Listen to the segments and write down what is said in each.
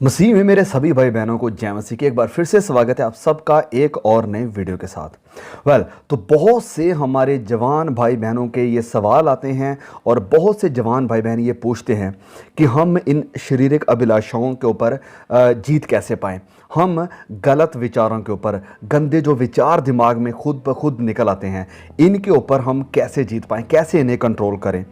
मसीह में मेरे सभी भाई बहनों को जय मसीह की एक बार फिर से स्वागत है आप सबका एक और नए वीडियो के साथ। तो बहुत से हमारे जवान भाई बहनों के ये सवाल आते हैं और बहुत से जवान भाई बहन ये पूछते हैं कि हम इन शारीरिक अभिलाषाओं के ऊपर जीत कैसे पाएं। हम गलत विचारों के ऊपर, गंदे जो विचार दिमाग में खुद ब खुद निकल आते हैं, इनके ऊपर हम कैसे जीत पाएं, कैसे इन्हें कंट्रोल करें।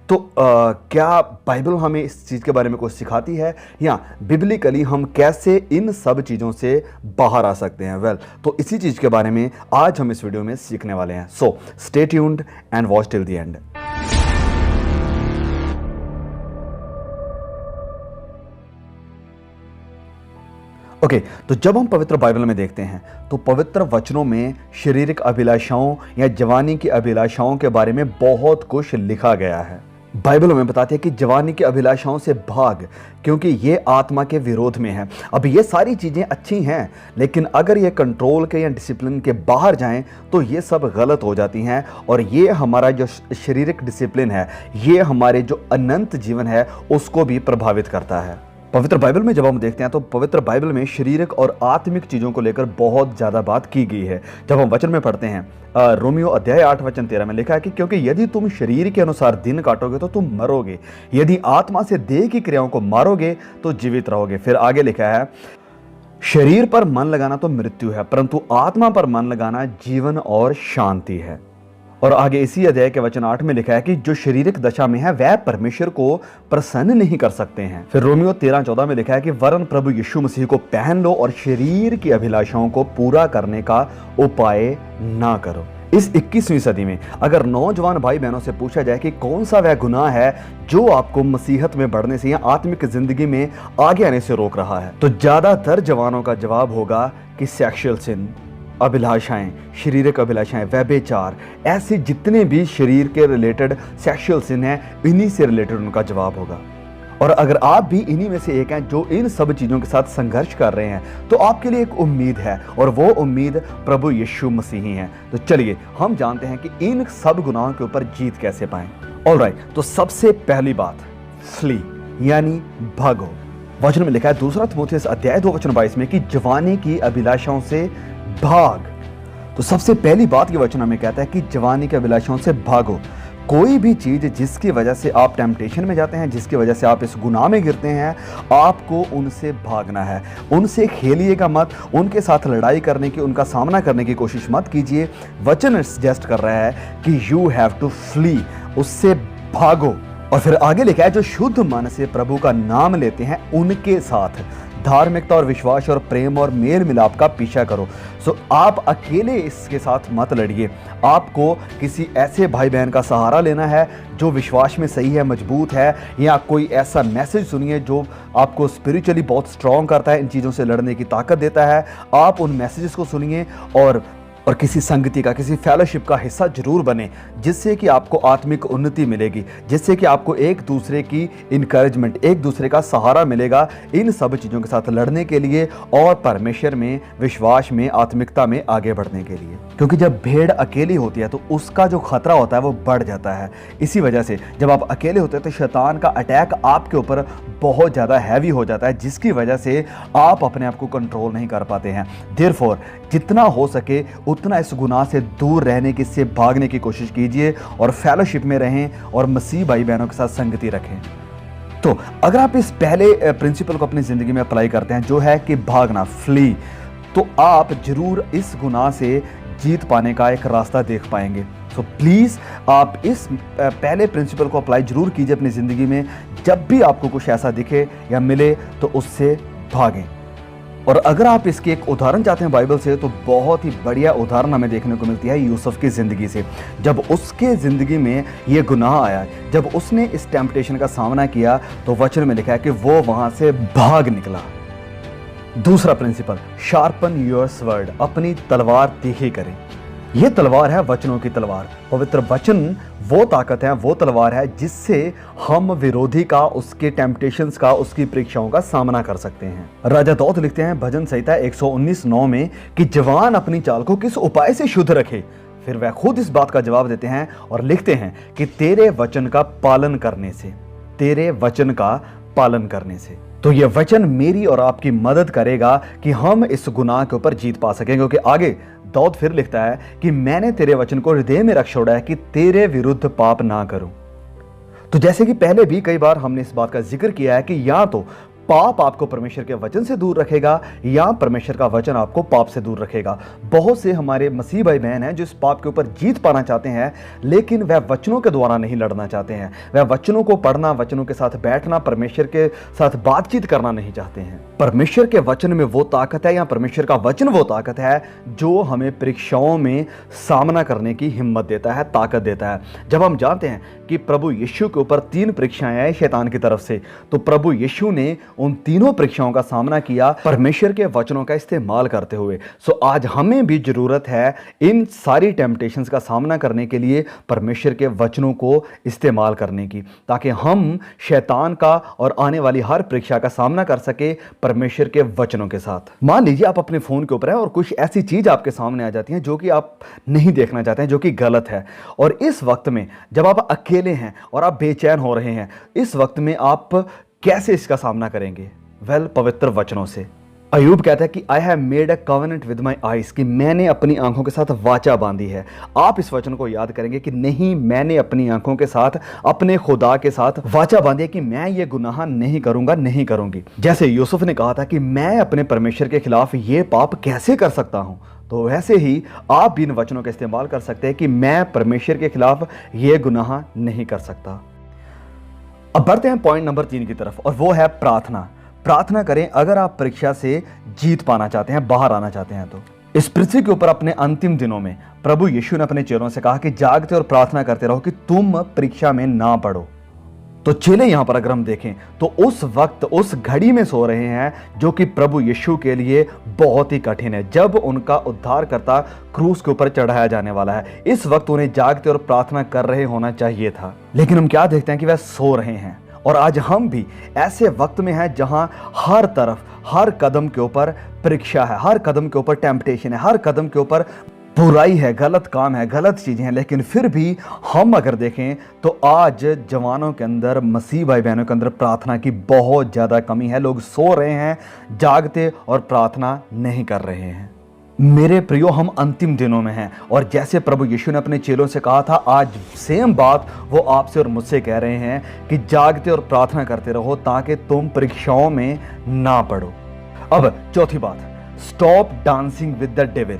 तो क्या बाइबल हमें इस चीज़ के बारे में कुछ सिखाती है या बिब्लिकली हम कैसे इन सब चीज़ों से बाहर आ सकते हैं। तो इसी चीज़ के बारे में आज हम इस वीडियो में सीखने वाले हैं। So stay tuned and watch till the end. तो जब हम पवित्र बाइबल में देखते हैं तो पवित्र वचनों में शारीरिक अभिलाषाओं या जवानी की अभिलाषाओं के बारे में बहुत कुछ लिखा गया है। बाइबल में बताते हैं कि जवानी की अभिलाषाओं से भाग, क्योंकि ये आत्मा के विरोध में है। अब ये सारी चीज़ें अच्छी हैं, लेकिन अगर ये कंट्रोल के या डिसिप्लिन के बाहर जाएं तो ये सब गलत हो जाती हैं और ये हमारा जो शारीरिक डिसिप्लिन है, ये हमारे जो अनंत जीवन है उसको भी प्रभावित करता है। पवित्र बाइबल में जब हम देखते हैं तो पवित्र बाइबल में शारीरिक और आत्मिक चीज़ों को लेकर बहुत ज़्यादा बात की गई है। जब हम वचन में पढ़ते हैं रोमियो अध्याय 8 वचन 13 में लिखा है कि क्योंकि यदि तुम शरीर के अनुसार दिन काटोगे तो तुम मरोगे, यदि आत्मा से देह की क्रियाओं को मारोगे तो जीवित रहोगे। फिर आगे लिखा है शरीर पर मन लगाना तो मृत्यु है, परंतु आत्मा पर मन लगाना जीवन और शांति है। और आगे इसी अध्याय के वचन 8 में लिखा है कि जो शारीरिक दशा में है वह परमेश्वर को प्रसन्न नहीं कर सकते हैं। फिर रोमियो 13:14 में लिखा है कि वरन प्रभु यीशु मसीह को पहन लो और शरीर की अभिलाषाओं को पूरा करने का उपाय ना करो। इस 21वीं सदी में अगर नौजवान भाई बहनों से पूछा जाए कि कौन सा वह गुनाह है जो आपको मसीहत में बढ़ने से या आत्मिक जिंदगी में आगे आने से रोक रहा है, तो ज्यादातर जवानों का जवाब होगा कि सेक्सुअल सिन, अभिलाषाएं, शारीरिक अभिलाषाएं, व्यभिचार, ऐसे जितने भी शरीर के रिलेटेड सेक्सुअल सिन है, इन्हीं से रिलेटेड उनका जवाब होगा। और अगर आप भी इन्हीं में से एक हैं जो इन सब चीज़ों के साथ संघर्ष कर रहे हैं, तो आपके लिए एक उम्मीद है और वो उम्मीद प्रभु यीशु मसीह ही है। तो चलिए हम जानते हैं कि इन सब गुनाहों के ऊपर जीत कैसे पाएं। ऑलराइट, तो सबसे पहली बात, फ्ली यानी भागो। वचन में लिखा है 2 तीमुथियुस अध्याय 2 वचन 22 में कि जवानी की अभिलाषाओं से भाग। तो सबसे पहली बात ये वचन हमें कहता है कि जवानी की अभिलाषाओं से भागो। कोई भी चीज जिसकी वजह से आप टेम्पटेशन में जाते हैं, जिसकी वजह से आप इस गुनाह में गिरते हैं, आपको उनसे भागना है। उनसे खेलिएगा मत, उनके साथ लड़ाई करने की, उनका सामना करने की कोशिश मत कीजिए। वचन सजेस्ट कर रहा है कि यू हैव टू फ्ली, उससे भागो। और फिर आगे लिखा है जो शुद्ध मन से प्रभु का नाम लेते हैं उनके साथ धार्मिकता और विश्वास और प्रेम और मेल मिलाप का पीछा करो। सो आप अकेले इसके साथ मत लड़िए। आपको किसी ऐसे भाई बहन का सहारा लेना है जो विश्वास में सही है, मजबूत है, या कोई ऐसा मैसेज सुनिए जो आपको स्पिरिचुअली बहुत स्ट्रॉन्ग करता है, इन चीज़ों से लड़ने की ताकत देता है। आप उन मैसेजेस को सुनिए और किसी संगति का, किसी फेलोशिप का हिस्सा जरूर बने, जिससे कि आपको आत्मिक उन्नति मिलेगी, जिससे कि आपको एक दूसरे की इनकरेजमेंट, एक दूसरे का सहारा मिलेगा इन सब चीज़ों के साथ लड़ने के लिए और परमेश्वर में, विश्वास में, आत्मिकता में आगे बढ़ने के लिए। क्योंकि जब भेड़ अकेली होती है तो उसका जो खतरा होता है वो बढ़ जाता है। इसी वजह से जब आप अकेले होते हैं तो शैतान का अटैक आपके ऊपर बहुत ज़्यादा हैवी हो जाता है, जिसकी वजह से आप अपने आप को कंट्रोल नहीं कर पाते हैं। देयरफॉर जितना हो सके उतना इस गुनाह से दूर रहने की, इससे भागने की कोशिश कीजिए और फेलोशिप में रहें और मसीह भाई बहनों के साथ संगति रखें। तो अगर आप इस पहले प्रिंसिपल को अपनी ज़िंदगी में अप्लाई करते हैं जो है कि भागना, फ्ली, तो आप जरूर इस गुनाह से जीत पाने का एक रास्ता देख पाएंगे। सो प्लीज़ आप इस पहले प्रिंसिपल को अप्लाई जरूर कीजिए अपनी ज़िंदगी में। जब भी आपको कुछ ऐसा दिखे या मिले तो उससे भागें। और अगर आप इसके एक उदाहरण चाहते हैं बाइबल से, तो बहुत ही बढ़िया उदाहरण हमें देखने को मिलती है यूसुफ की ज़िंदगी से। जब उसके ज़िंदगी में ये गुनाह आया, जब उसने इस टेम्पटेशन का सामना किया, तो वचन में लिखा है कि वो वहाँ से भाग निकला। दूसरा प्रिंसिपल, शार्पन योर स्वर्ड, अपनी तलवार तीखी करें। ये तलवार है वचनों की तलवार। पवित्र वचन वो ताकत है, वो तलवार है जिससे हम विरोधी का, उसके टेम्पटेशंस का, उसकी परीक्षाओं का सामना कर सकते हैं। राजा दाऊद लिखते हैं भजन संहिता 119:9 में कि जवान अपनी चाल को किस उपाय से शुद्ध रखे। फिर वह खुद इस बात का जवाब देते हैं और लिखते हैं कि तेरे वचन का पालन करने से, तेरे वचन का पालन करने से। तो यह वचन मेरी और आपकी मदद करेगा कि हम इस गुनाह के ऊपर जीत पा सकें, क्योंकि आगे दाऊद फिर लिखता है कि मैंने तेरे वचन को हृदय में रख छोड़ा है कि तेरे विरुद्ध पाप ना करूं। तो जैसे कि पहले भी कई बार हमने इस बात का जिक्र किया है कि या तो पाप आपको परमेश्वर के वचन से दूर रखेगा या परमेश्वर का वचन आपको पाप से दूर रखेगा। बहुत से हमारे मसीह भाई बहन हैं जो इस पाप के ऊपर जीत पाना चाहते हैं, लेकिन वह वचनों के द्वारा नहीं लड़ना चाहते हैं। वह वचनों को पढ़ना, वचनों के साथ बैठना, परमेश्वर के साथ बातचीत करना नहीं चाहते हैं। परमेश्वर के वचन में वो ताकत है, या परमेश्वर का वचन वो ताकत है जो हमें परीक्षाओं में सामना करने की हिम्मत देता है, ताकत देता है। जब हम जानते हैं कि प्रभु यीशु के ऊपर 3 परीक्षाएं आई शैतान की तरफ से, तो प्रभु यीशु ने उन तीनों परीक्षाओं का सामना किया परमेश्वर के वचनों का इस्तेमाल करते हुए। सो आज हमें भी जरूरत है इन सारी टेम्पटेशंस का सामना करने के लिए परमेश्वर के वचनों को इस्तेमाल करने की, ताकि हम शैतान का और आने वाली हर परीक्षा का सामना कर सके परमेश्वर के वचनों के साथ। मान लीजिए आप अपने फोन के ऊपर हैं और कुछ ऐसी चीज आपके सामने आ जाती है जो कि आप नहीं देखना चाहते हैं, जो कि गलत है, और इस वक्त में जब आप अकेले हैं और आप बेचैन हो रहे हैं, इस वक्त में आप कैसे इसका सामना करेंगे? वेल, पवित्र वचनों से। अय्यूब कहता है कि I have made a covenant with my eyes, कि मैंने अपनी आंखों के साथ वाचा बांधी है। आप इस वचन को याद करेंगे कि नहीं, मैंने अपनी आंखों के साथ, अपने खुदा के साथ वाचा बांधी है कि मैं ये गुनाह नहीं करूंगा, नहीं करूंगी। जैसे यूसुफ ने कहा था कि मैं अपने परमेश्वर के खिलाफ ये पाप कैसे कर सकता हूं, तो वैसे ही आप भी इन वचनों का इस्तेमाल कर सकते हैं कि मैं परमेश्वर के खिलाफ ये गुनाह नहीं कर सकता। अब बढ़ते हैं पॉइंट नंबर 3 की तरफ, और वो है प्रार्थना। प्रार्थना करें अगर आप परीक्षा से जीत पाना चाहते हैं, बाहर आना चाहते हैं। तो इस पृथ्वी के ऊपर अपने अंतिम दिनों में प्रभु यीशु ने अपने चेलों से कहा कि जागते और प्रार्थना करते रहो कि तुम परीक्षा में ना पड़ो। तो चेले यहां पर अगर हम देखें तो उस वक्त, उस घड़ी में सो रहे हैं जो कि प्रभु यीशु के लिए बहुत ही कठिन है, जब उनका उद्धारकर्ता क्रूस के ऊपर चढ़ाया जाने वाला है। इस वक्त उन्हें जागते और प्रार्थना कर रहे होना चाहिए था, लेकिन हम क्या देखते हैं कि वह सो रहे हैं। और आज हम भी ऐसे वक्त में हैं जहां हर तरफ, हर कदम के ऊपर परीक्षा है, हर कदम के ऊपर टेम्पटेशन है, हर कदम के ऊपर बुराई है, गलत काम है, गलत चीजें हैं। लेकिन फिर भी हम अगर देखें तो आज जवानों के अंदर, मसीह भाई बहनों के अंदर प्रार्थना की बहुत ज्यादा कमी है। लोग सो रहे हैं, जागते और प्रार्थना नहीं कर रहे हैं। मेरे प्रियो, हम अंतिम दिनों में हैं, और जैसे प्रभु यीशु ने अपने चेलों से कहा था, आज सेम बात वो आपसे और मुझसे कह रहे हैं कि जागते और प्रार्थना करते रहो ताकि तुम परीक्षाओं में ना पड़ो। अब चौथी बात, stop dancing with the devil,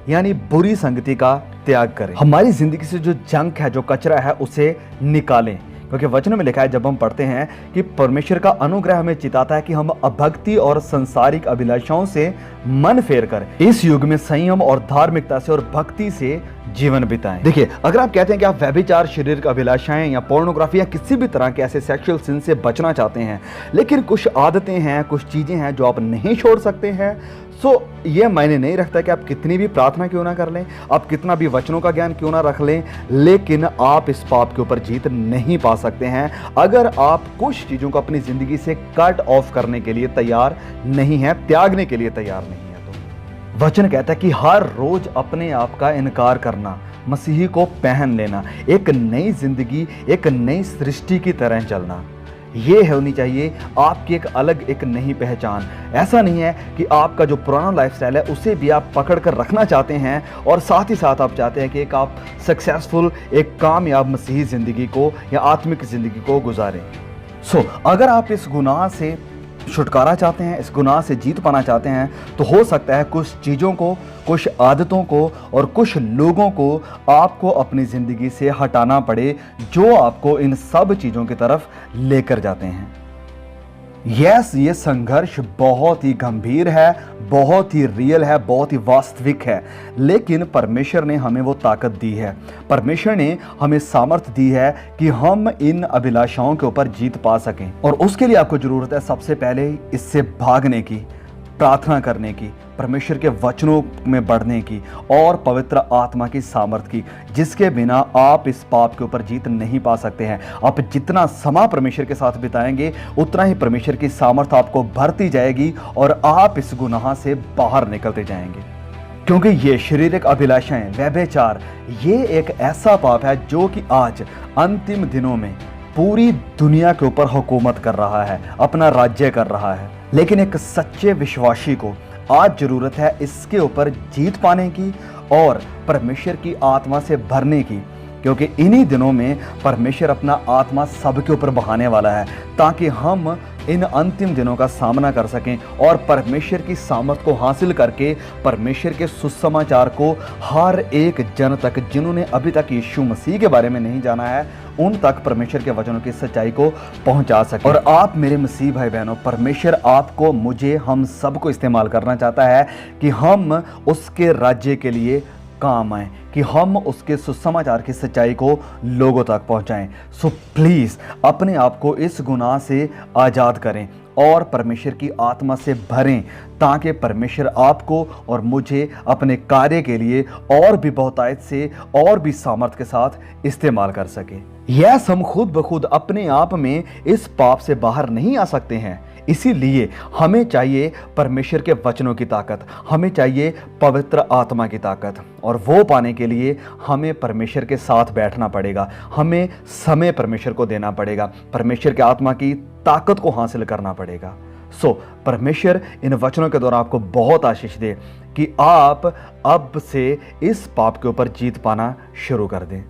यानी बुरी संगति का त्याग करें। हमारी जिंदगी से जो जंक है, जो कचरा है, उसे निकालें, क्योंकि वचन में लिखा है, जब हम पढ़ते हैं कि परमेश्वर का अनुग्रह हमें चिताता है कि हम अभक्ति और संसारिक अभिलाषाओं से मन फेर कर इस युग में संयम और धार्मिकता से और भक्ति से जीवन बिताएं। देखिए, अगर आप कहते हैं कि आप व्यभिचार, शारीरिक अभिलाषाएं या पोर्नोग्राफी या किसी भी तरह के ऐसे सेक्सुअल सिन से बचना चाहते हैं, लेकिन कुछ आदतें हैं, कुछ चीजें हैं जो आप नहीं छोड़ सकते हैं, सो ये मायने नहीं रखता कि आप कितनी भी प्रार्थना क्यों ना कर लें, आप कितना भी वचनों का ज्ञान क्यों ना रख लें, लेकिन आप इस पाप के ऊपर जीत नहीं पा सकते हैं अगर आप कुछ चीज़ों को अपनी ज़िंदगी से कट ऑफ करने के लिए तैयार नहीं हैं, त्यागने के लिए तैयार नहीं है। तो वचन कहता है कि हर रोज अपने आप का इनकार करना, मसीही को पहन लेना, एक नई जिंदगी, एक नई सृष्टि की तरह चलना, ये होनी चाहिए आपकी एक अलग, एक नई पहचान। ऐसा नहीं है कि आपका जो पुराना लाइफस्टाइल है उसे भी आप पकड़ कर रखना चाहते हैं और साथ ही साथ आप चाहते हैं कि एक आप सक्सेसफुल, एक कामयाब मसीही ज़िंदगी को या आत्मिक ज़िंदगी को गुजारें। सो अगर आप इस गुनाह से छुटकारा चाहते हैं, इस गुनाह से जीत पाना चाहते हैं, तो हो सकता है कुछ चीज़ों को, कुछ आदतों को और कुछ लोगों को आपको अपनी ज़िंदगी से हटाना पड़े जो आपको इन सब चीज़ों की तरफ लेकर जाते हैं। यस, ये संघर्ष बहुत ही गंभीर है, बहुत ही रियल है, बहुत ही वास्तविक है, लेकिन परमेश्वर ने हमें वो ताकत दी है, परमेश्वर ने हमें सामर्थ्य दी है कि हम इन अभिलाषाओं के ऊपर जीत पा सकें। और उसके लिए आपको ज़रूरत है सबसे पहले इससे भागने की, प्रार्थना करने की, परमेश्वर के वचनों में बढ़ने की और पवित्र आत्मा की सामर्थ की, जिसके बिना आप इस पाप के ऊपर जीत नहीं पा सकते हैं। आप जितना समय परमेश्वर के साथ बिताएंगे उतना ही परमेश्वर की सामर्थ आपको भरती जाएगी और आप इस गुनाह से बाहर निकलते जाएंगे। क्योंकि ये शारीरिक अभिलाषाएं, व्यभिचार, ये एक ऐसा पाप है जो कि आज अंतिम दिनों में पूरी दुनिया के ऊपर हुकूमत कर रहा है, अपना राज्य कर रहा है। लेकिन एक सच्चे विश्वासी को आज जरूरत है इसके ऊपर जीत पाने की और परमेश्वर की आत्मा से भरने की, क्योंकि इन्हीं दिनों में परमेश्वर अपना आत्मा सबके ऊपर बहाने वाला है, ताकि हम इन अंतिम दिनों का सामना कर सकें और परमेश्वर की सामर्थ को हासिल करके परमेश्वर के सुसमाचार को हर एक जन तक, जिन्होंने अभी तक यीशु मसीह के बारे में नहीं जाना है, उन तक परमेश्वर के वचनों की सच्चाई को पहुंचा सके। और आप मेरे मसीह भाई बहनों, परमेश्वर आपको, मुझे, हम सबको इस्तेमाल करना चाहता है कि हम उसके राज्य के लिए काम आए, कि हम उसके सुसमाचार की सच्चाई को लोगों तक पहुंचाएं। सो प्लीज़ अपने आप को इस गुनाह से आज़ाद करें और परमेश्वर की आत्मा से भरें, ताकि परमेश्वर आपको और मुझे अपने कार्य के लिए और भी बहुतायत से और भी सामर्थ के साथ इस्तेमाल कर सके। यस, हम खुद ब खुद अपने आप में इस पाप से बाहर नहीं आ सकते हैं, इसीलिए हमें चाहिए परमेश्वर के वचनों की ताकत, हमें चाहिए पवित्र आत्मा की ताकत, और वो पाने के लिए हमें परमेश्वर के साथ बैठना पड़ेगा, हमें समय परमेश्वर को देना पड़ेगा, परमेश्वर के आत्मा की ताकत को हासिल करना पड़ेगा। सो परमेश्वर इन वचनों के द्वारा आपको बहुत आशीष दे कि आप अब से इस पाप के ऊपर जीत पाना शुरू कर दें।